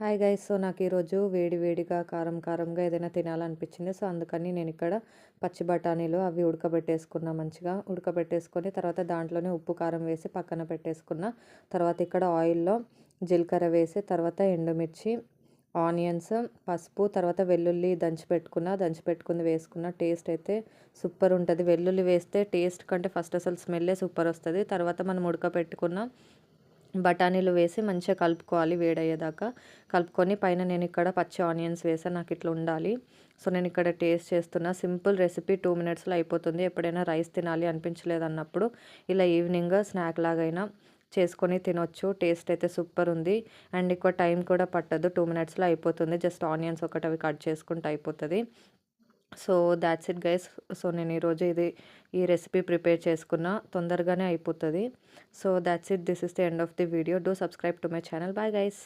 Hi guys. So, నాకు ఈరోజు వేడి వేడిగా కారంగా ఏదైనా తినాలనిపించింది. సో, అందుకని నేను ఇక్కడ పచ్చి బఠానీలు అవి ఉడకబెట్టేసుకున్నా. మంచిగా ఉడకబెట్టేసుకొని తర్వాత దాంట్లోనే ఉప్పు కారం వేసి పక్కన పెట్టేసుకున్నా. తర్వాత ఇక్కడ ఆయిల్లో జీలకర్ర వేసి తర్వాత ఎండుమిర్చి, ఆనియన్స్, పసుపు, తర్వాత వెల్లుల్లి దంచి పెట్టుకుంది వేసుకున్న. టేస్ట్ అయితే సూపర్ ఉంటుంది. వెల్లుల్లి వేస్తే టేస్ట్ కంటే ఫస్ట్ అసలు స్మెల్లే సూపర్ వస్తుంది. తర్వాత మనం ఉడకబెట్టుకున్న బఠానీలు వేసి మంచిగా కలుపుకోవాలి వేడయ్యేదాకా. కలుపుకొని పైన నేను ఇక్కడ పచ్చి ఆనియన్స్ వేసాను. నాకు ఇట్లా ఉండాలి. సో, నేను ఇక్కడ టేస్ట్ చేస్తున్నా. సింపుల్ రెసిపీ 2 మినిట్స్లో అయిపోతుంది. ఎప్పుడైనా రైస్ తినాలి అనిపించలేదు అన్నప్పుడు ఇలా ఈవినింగ్ స్నాక్ లాగైనా చేసుకొని తినొచ్చు. టేస్ట్ అయితే సూపర్ ఉంది. అండ్ ఎక్కువ టైం కూడా పట్టదు. 2 మినిట్స్లో అయిపోతుంది. జస్ట్ ఆనియన్స్ ఒకటి అవి కట్ చేసుకుంటే అయిపోతుంది. So that's it guys. So నేను ఈరోజు ఈ రెసిపీ ప్రిపేర్ చేసుకున్నా. తొందరగానే అయిపోతుంది. So that's it. This is the end of the video. Do subscribe to my channel. Bye guys.